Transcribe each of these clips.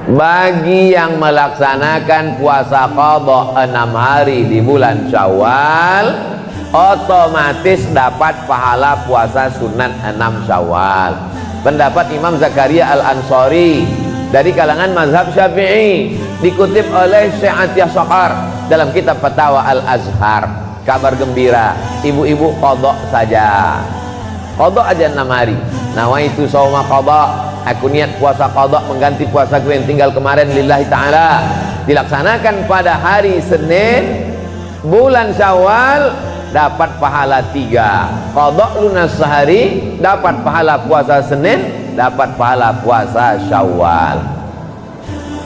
Bagi yang melaksanakan puasa qadha 6 hari di bulan Syawal, otomatis dapat pahala puasa sunat 6 Syawal. Pendapat Imam Zakaria Al-Ansari dari kalangan mazhab Syafi'i, dikutip oleh Syekh Atiyah Shaqar dalam kitab Fatawa Al-Azhar. Kabar gembira, ibu-ibu qadha saja, qadha aja 6 hari. Nawaitu shauma qadha, aku niat puasa qadha mengganti puasaku yang tinggal kemarin lillahi ta'ala. Dilaksanakan pada hari Senin bulan Syawal, dapat pahala 3. Qadha lunas sehari, dapat pahala puasa Senin, dapat pahala puasa Syawal.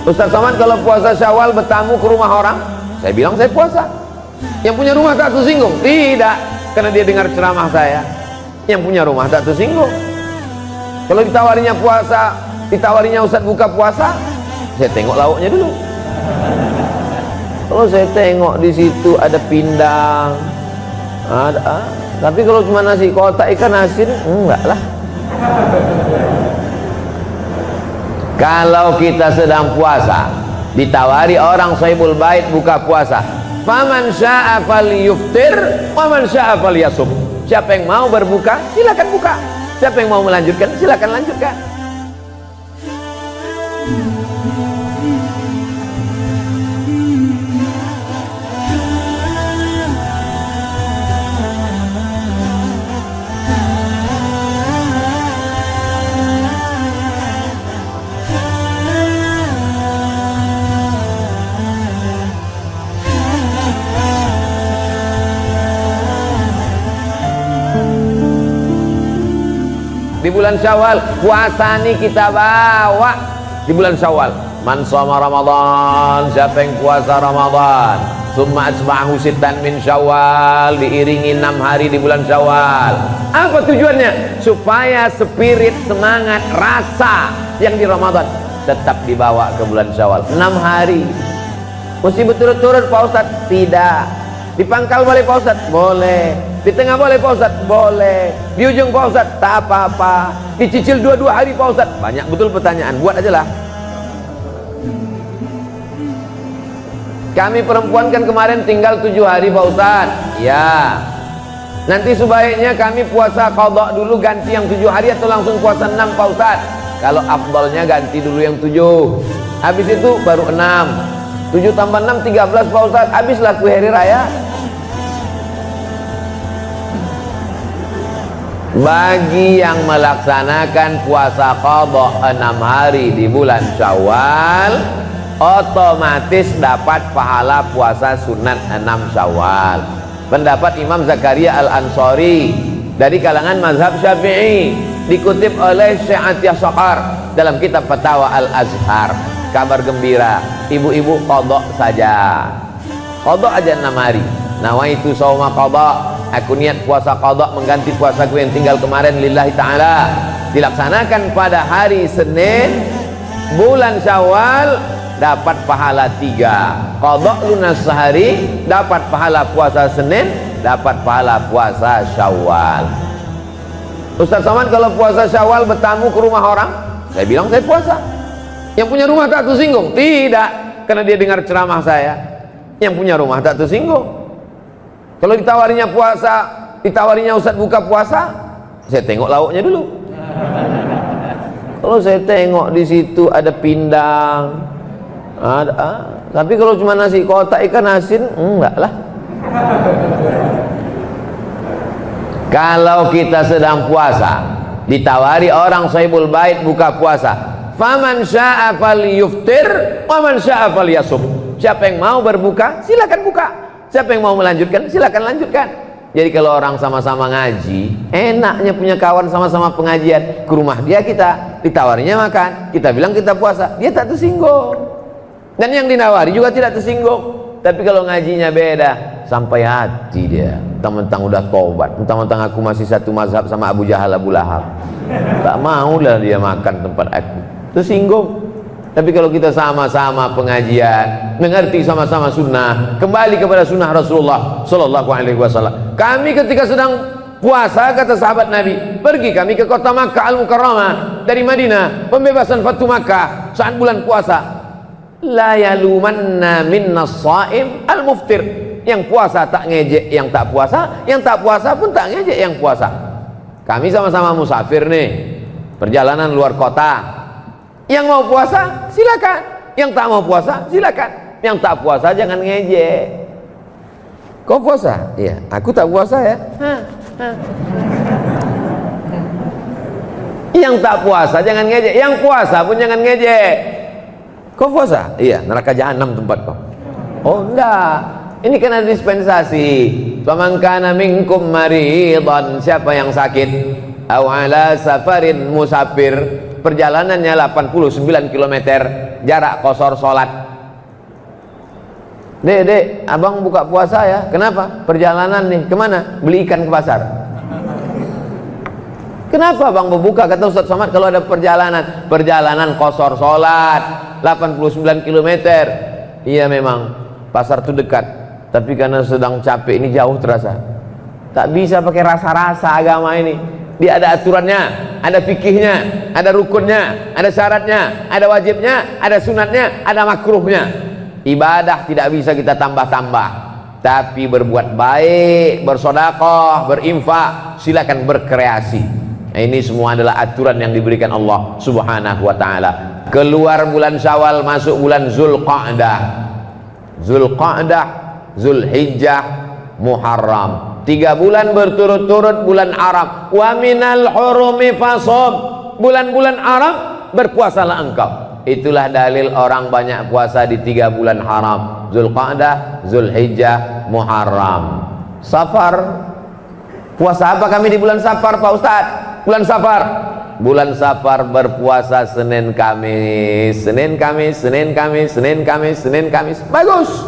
Ustaz Somad, kalau puasa Syawal bertamu ke rumah orang, saya bilang saya puasa. Yang punya rumah tak tersinggung? Tidak, karena dia dengar ceramah saya. Yang punya rumah tak tersinggung. Kalau ditawarinya puasa, ditawarinya Ustaz buka puasa, saya tengok lauknya dulu. Kalau saya tengok di situ ada pindang, ada, tapi kalau cuma nasi kotak ikan asin, enggak lah. Kalau kita sedang puasa, ditawari orang sahibul bait buka puasa, faman syaa falyuftir wa man syaa falyasum. Siapa yang mau berbuka, silakan buka. Siapa yang mau melanjutkan, silakan lanjutkan. Di bulan Syawal, puasa nih kita bawa di bulan Syawal. Man shoma Ramadan, siapa yang puasa Ramadan, summa atsba'ahu sittan min Syawal, diiringi 6 hari di bulan Syawal. Apa tujuannya? Supaya spirit, semangat, rasa yang di Ramadan tetap dibawa ke bulan Syawal. 6 hari. Mesti berturut-turut Pak Ustadz? Tidak. Di pangkal boleh Pak Ustadz? Boleh. Di tengah boleh Pak Ustadz? Boleh. Di ujung Pak Ustadz? Tak apa-apa. Dicicil 2 hari Pak Ustadz? Banyak betul pertanyaan, buat aja lah. Kami perempuan kan kemarin tinggal 7 hari Pak Ustadz. Ya. Nanti sebaiknya kami puasa qadha dulu, ganti yang 7 hari atau langsung puasa 6 Pak Ustadz? Kalau afdalnya ganti dulu yang 7, habis itu baru 6. 7 tambah 6 13 Pak Ustadz. Habislah kue hari raya. Bagi yang melaksanakan puasa qadha 6 hari di bulan Syawal, otomatis dapat pahala puasa sunat 6 Syawal. Pendapat Imam Zakaria Al-Ansari dari kalangan mazhab Syafi'i, dikutip oleh Syekh Atiyah Shaqar dalam kitab Fatawa Al-Azhar. Kabar gembira, ibu-ibu qadha saja, qadha aja 6 hari. Nawaitu shauma qadha, aku niat puasa qadha mengganti puasaku yang tinggal kemarin lillahi ta'ala. Dilaksanakan pada hari Senin bulan Syawal, dapat pahala 3. Qadha lunas sehari, dapat pahala puasa Senin, dapat pahala puasa Syawal. Ustaz Somad, kalau puasa Syawal bertamu ke rumah orang, saya bilang saya puasa. Yang punya rumah tak tersinggung? Tidak, karena dia dengar ceramah saya. Yang punya rumah tak tersinggung. Kalau ditawarinya puasa, ditawarinya Ustadz buka puasa, saya tengok lauknya dulu. Kalau saya tengok di situ ada pindang, ada, tapi kalau cuma nasi kotak ikan asin, enggak lah. Kalau kita sedang puasa, ditawari orang sahibul bait buka puasa, faman syaa falyuftir wa man syaa falyasum. Siapa yang mau berbuka, silakan buka. Siapa yang mau melanjutkan, silakan lanjutkan. Jadi kalau orang sama-sama ngaji, enaknya punya kawan sama-sama pengajian, ke rumah dia kita, ditawarinya makan, kita bilang kita puasa, dia tak tersinggung. Dan yang dinawari juga tidak tersinggung. Tapi kalau ngajinya beda, sampai hati dia. Mentang-mentang udah tobat, mentang-mentang aku masih satu mazhab sama Abu Jahal, Abu Lahab, tak maulah dia makan tempat aku, tersinggung. Tapi kalau kita sama-sama pengajian, mengerti sama-sama sunnah, kembali kepada sunnah Rasulullah Sallallahu Alaihi Wasallam. Kami ketika sedang puasa, kata sahabat Nabi, pergi kami ke kota Makkah Al-Mukarramah dari Madinah, pembebasan Fatu Makkah saat bulan puasa. La yalumanna minna shaim al-muftir. Yang puasa tak ngejek yang tak puasa, yang tak puasa pun tak ngejek yang puasa. Kami sama-sama musafir nih, perjalanan luar kota. Yang mau puasa silakan, yang tak mau puasa silakan, yang tak puasa jangan ngejek. Kau puasa? Iya, aku tak puasa ya. Yang tak puasa jangan ngejek, yang puasa pun jangan ngejek. Kau puasa? Iya, neraka jahanam tempat kau. Oh enggak, ini kan ada dispensasi. Faman kana minkum maridan, siapa yang sakit, aw ala safarin, musafir, perjalanannya 89 km, jarak qasar salat. Dek, abang buka puasa ya. Kenapa? Perjalanan nih, kemana? Beli ikan ke pasar. Kenapa bang berbuka? Kata Ustaz Somad, kalau ada perjalanan qasar salat 89 km. Iya memang, pasar itu dekat, tapi karena sedang capek ini jauh terasa. Tak bisa pakai rasa-rasa agama ini. Dia ada aturannya, ada fikihnya, ada rukunnya, ada syaratnya, ada wajibnya, ada sunatnya, ada makruhnya. Ibadah tidak bisa kita tambah-tambah, tapi berbuat baik, bersedekah, berinfak, silakan berkreasi. Nah, ini semua adalah aturan yang diberikan Allah Subhanahu wa taala. Keluar bulan Syawal, masuk bulan Zulqa'dah. Zulqa'dah, Zulhijjah, Muharram. 3 bulan berturut-turut bulan Arab. Wa minal hurumi fasum. Bulan-bulan Arab berpuasalah engkau. Itulah dalil orang banyak puasa di 3 bulan haram. Zulqa'dah, Zulhijjah, Muharram. Safar. Puasa apa kami di bulan Safar Pak Ustadz? Bulan Safar. Bulan Safar berpuasa Senin Kamis. Senin Kamis, Senin Kamis, Senin Kamis, Senin Kamis. Bagus.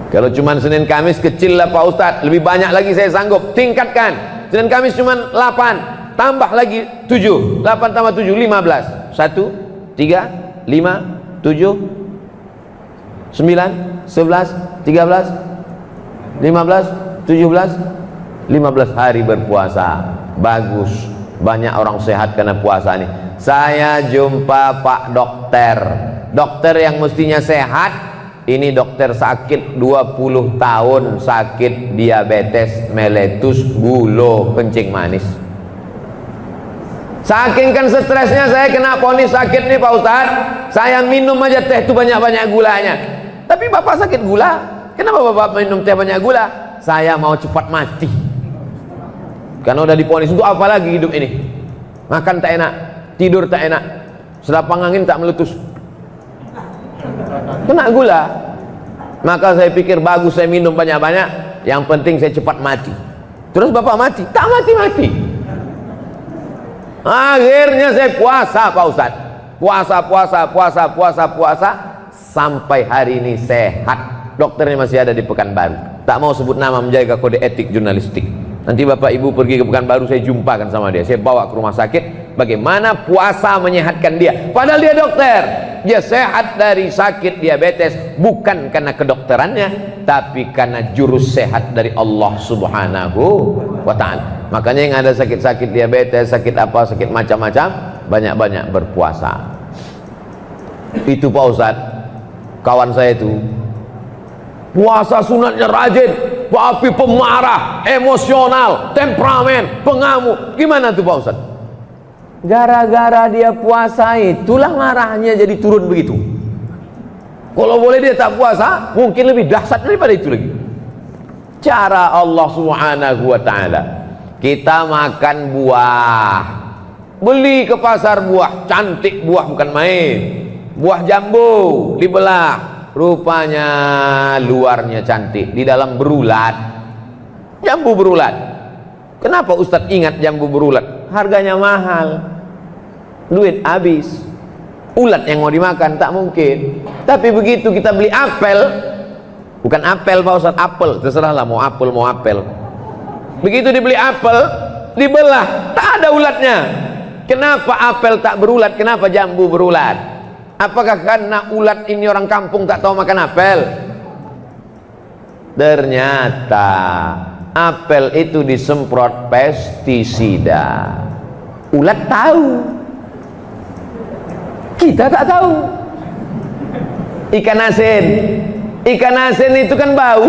Kalau cuma Senin Kamis kecil lah Pak Ustadz, lebih banyak lagi saya sanggup. Tingkatkan. Senin Kamis cuma 8, tambah lagi 7. 8 tambah 7, 15. 1, 3, 5, 7, 9, 11, 13, 15, 17, 15 hari berpuasa. Bagus. Banyak orang sehat karena puasa ini. Saya jumpa Pak dokter. Dokter yang mestinya sehat, ini dokter sakit 20 tahun, sakit diabetes mellitus, gula, kencing manis. Saking kan stresnya saya kena vonis sakit nih Pak Ustadz. Saya minum aja teh itu banyak-banyak gulanya. Tapi Bapak sakit gula, kenapa Bapak minum teh banyak gula? Saya mau cepat mati. Karena udah divonis, untuk apa lagi hidup ini? Makan tak enak, tidur tak enak, selapang angin tak meletus, kena gula. Maka saya pikir bagus saya minum banyak-banyak, yang penting saya cepat mati. Terus Bapak mati? Tak mati-mati. Akhirnya saya puasa Pak Ustadz. Puasa sampai hari ini sehat. Dokternya masih ada di Pekanbaru. Tak mau sebut nama, menjaga kode etik jurnalistik. Nanti Bapak Ibu pergi ke Pekanbaru, saya jumpakan sama dia. Saya bawa ke rumah sakit, bagaimana puasa menyehatkan dia. Padahal dia dokter. Dia sehat dari sakit diabetes, bukan karena kedokterannya, tapi karena jurus sehat dari Allah Subhanahu wa ta'ala. Makanya yang ada sakit-sakit diabetes, sakit apa, sakit macam-macam, banyak-banyak berpuasa. Itu Pak Ustadz, kawan saya itu puasa sunatnya rajin, tapi pemarah, emosional, temperamen, pengamuk. Gimana tuh Pak Ustadz? Gara-gara dia puasa itulah marahnya jadi turun begitu. Kalau boleh dia tak puasa, mungkin lebih dahsyat daripada itu lagi. Cara Allah Subhanahu wa ta'ala, kita makan buah, beli ke pasar buah, cantik buah bukan main. Buah jambu dibelah, rupanya luarnya cantik, di dalam berulat. Jambu berulat. Kenapa Ustadz ingat jambu berulat? Harganya mahal, duit habis. Ulat yang mau dimakan tak mungkin. Tapi begitu kita beli apel, bukan apel Pak Ustadz, apel, terserahlah mau apel mau apel. Begitu dibeli apel, dibelah, tak ada ulatnya. Kenapa apel tak berulat? Kenapa jambu berulat? Apakah karena ulat ini orang kampung tak tahu makan apel? Ternyata apel itu disemprot pestisida. Ulat tahu, kita tak tahu. Ikan asin itu kan bau,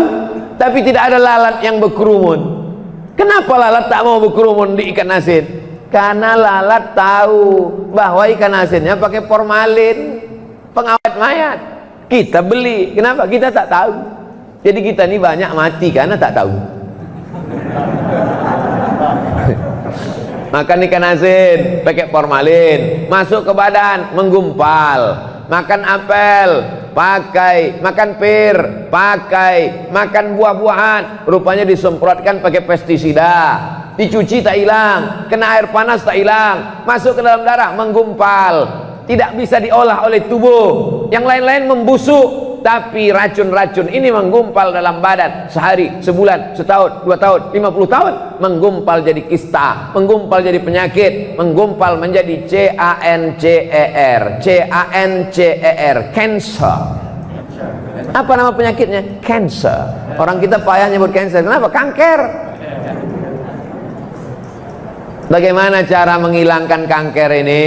tapi tidak ada lalat yang berkerumun. Kenapa lalat tak mau berkerumun di ikan asin? Karena lalat tahu bahwa ikan asinnya pakai formalin, pengawet mayat. Kita beli, kenapa? Kita tak tahu. Jadi kita ini banyak mati karena tak tahu. Makan ikan asin pakai formalin, masuk ke badan menggumpal. Makan apel pakai, makan pir pakai, makan buah-buahan rupanya disemprotkan pakai pestisida. Dicuci tak hilang, kena air panas tak hilang, masuk ke dalam darah menggumpal, tidak bisa diolah oleh tubuh. Yang lain-lain membusuk, tapi racun-racun ini menggumpal dalam badan sehari, sebulan, setahun, 2 tahun, 50 tahun, menggumpal jadi kista, menggumpal jadi penyakit, menggumpal menjadi cancer, cancer. Apa nama penyakitnya? Cancer. Orang kita payah nyebut cancer. Kenapa? Kanker. Bagaimana cara menghilangkan kanker ini?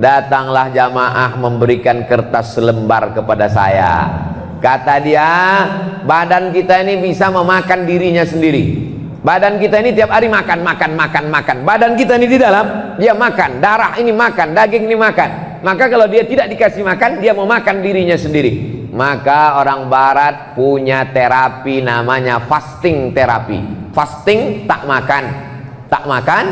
Datanglah jamaah memberikan kertas selembar kepada saya. Kata dia, badan kita ini bisa memakan dirinya sendiri. Badan kita ini tiap hari makan. Badan kita ini di dalam, dia makan. Darah ini makan, daging ini makan. Maka kalau dia tidak dikasih makan, dia mau makan dirinya sendiri. Maka orang barat punya terapi namanya fasting terapi. Fasting, tak makan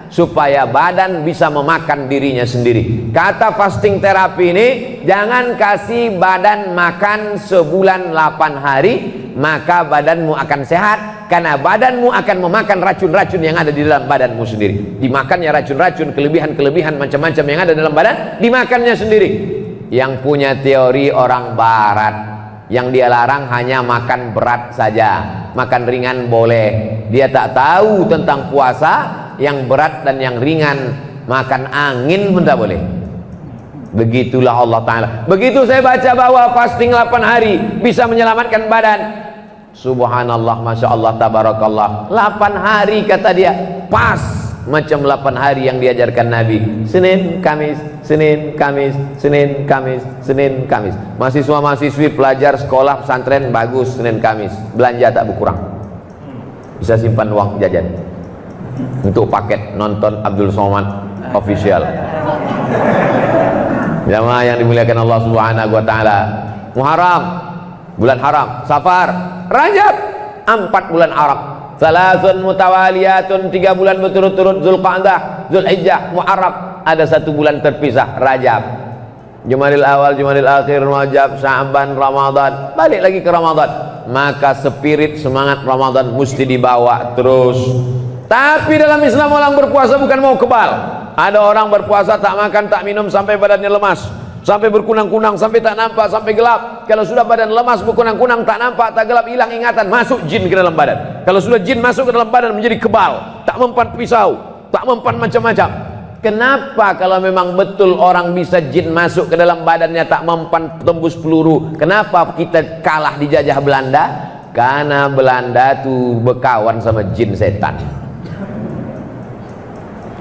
supaya badan bisa memakan dirinya sendiri. Kata fasting terapi ini, jangan kasih badan makan sebulan 8 hari, maka badanmu akan sehat, karena badanmu akan memakan racun-racun yang ada di dalam badanmu sendiri. Dimakannya racun-racun, kelebihan-kelebihan macam-macam yang ada dalam badan, dimakannya sendiri. Yang punya teori orang barat, yang dia larang hanya makan berat saja, makan ringan boleh. Dia tak tahu tentang puasa, yang berat dan yang ringan, makan angin pun tak boleh. Begitulah Allah Ta'ala. Begitu saya baca bahwa fasting 8 hari bisa menyelamatkan badan, subhanallah, masya Allah, tabarakallah. 8 hari kata dia, pas macam 8 hari yang diajarkan Nabi. Senin, Kamis, Senin, Kamis, Senin, Kamis, Senin, Kamis. Mahasiswa-mahasiswi, pelajar sekolah pesantren bagus Senin, Kamis. Belanja tak berkurang, bisa simpan uang jajan untuk paket nonton Abdul Somad official. Jamaah yang dimuliakan Allah Subhanahu wa taala. Muharram, bulan haram. Safar, Rajab, 4 bulan Arab. Salasun mutawaliyatun, 3 bulan berturut-turut. Zulqa'dah, Zulhijjah, Muharram. Ada 1 bulan terpisah, Rajab. Jumadil awal, Jumadil akhir, Rajab, Sya'ban, Ramadan. Balik lagi ke Ramadan. Maka spirit semangat Ramadan mesti dibawa terus. Tapi dalam Islam orang berpuasa bukan mau kebal. Ada orang berpuasa tak makan tak minum sampai badannya lemas, sampai berkunang-kunang, sampai tak nampak, sampai gelap. Kalau sudah badan lemas, berkunang-kunang, tak nampak, tak gelap, hilang ingatan, masuk jin ke dalam badan. Kalau sudah jin masuk ke dalam badan menjadi kebal, tak mempan pisau, tak mempan macam-macam. Kenapa kalau memang betul orang bisa jin masuk ke dalam badannya tak mempan tembus peluru, kenapa kita kalah dijajah Belanda? Karena Belanda tuh berkawan sama jin setan.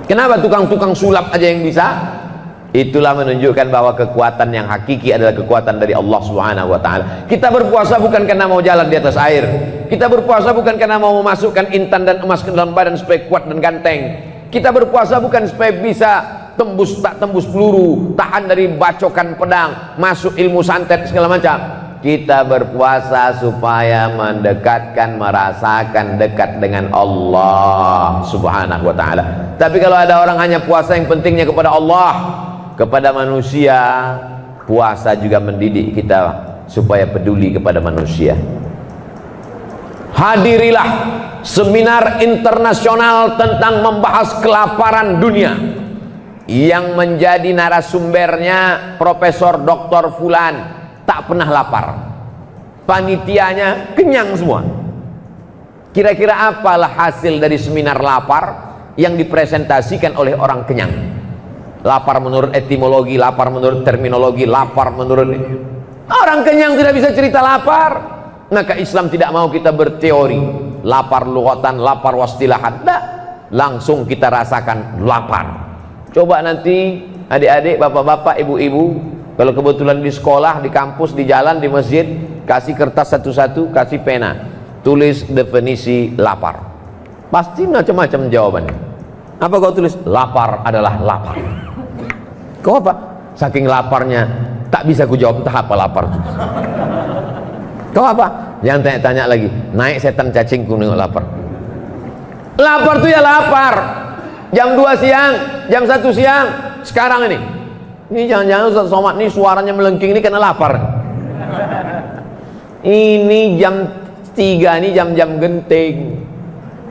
Kenapa tukang-tukang sulap aja yang bisa? Itulah menunjukkan bahwa kekuatan yang hakiki adalah kekuatan dari Allah Subhanahu wa taala. Kita berpuasa bukan karena mau jalan di atas air. Kita berpuasa bukan karena mau memasukkan intan dan emas ke dalam badan supaya kuat dan ganteng. Kita berpuasa bukan supaya bisa tak tembus peluru, tahan dari bacokan pedang, masuk ilmu santet segala macam. Kita berpuasa supaya mendekatkan, merasakan dekat dengan Allah Subhanahu wa ta'ala. Tapi kalau ada orang hanya puasa yang pentingnya kepada Allah, kepada manusia, puasa juga mendidik kita supaya peduli kepada manusia. Hadirilah seminar internasional tentang membahas kelaparan dunia yang menjadi narasumbernya Profesor Dr. Fulan. Tak pernah lapar, panitianya kenyang semua. Kira-kira apalah hasil dari seminar lapar yang dipresentasikan oleh orang kenyang? Lapar menurut etimologi, lapar menurut terminologi, lapar menurut orang kenyang tidak bisa cerita lapar. Maka Islam tidak mau kita berteori. lapar lughatan, lapar wastilahan. Tidak, langsung kita rasakan lapar. Coba nanti adik-adik, bapak-bapak, ibu-ibu, kalau kebetulan di sekolah, di kampus, di jalan, di masjid, kasih kertas satu-satu, kasih pena, tulis definisi lapar. Pasti macam-macam jawabannya. Apa kau tulis? Lapar adalah lapar. Kau apa? Saking laparnya tak bisa ku jawab entah apa lapar. Kau apa? Jangan tanya-tanya lagi. Naik setan cacing ku nengok lapar. Lapar tuh ya lapar. Jam 2 siang, jam 1 siang, sekarang ini. Ini jangan-jangan Ustaz Somad ini suaranya melengking ini karena lapar. Ini jam 3 ini jam-jam genting.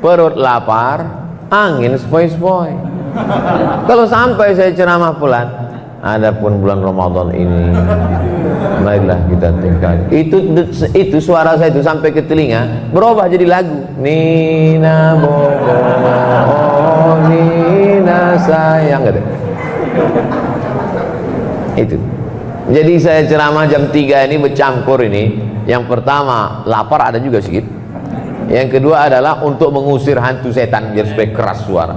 Perut lapar, angin sepoi-sepoi. Kalau sampai saya ceramah pelan, adapun bulan Ramadan ini, marilah kita tinggal. Itu suara saya itu sampai ke telinga berubah jadi lagu. Nina bobo, oh Nina sayang, gitu. Itu. Jadi saya ceramah jam 3 ini bercampur ini. Yang pertama lapar ada juga sedikit. Yang kedua adalah untuk mengusir hantu setan biar supaya keras suara.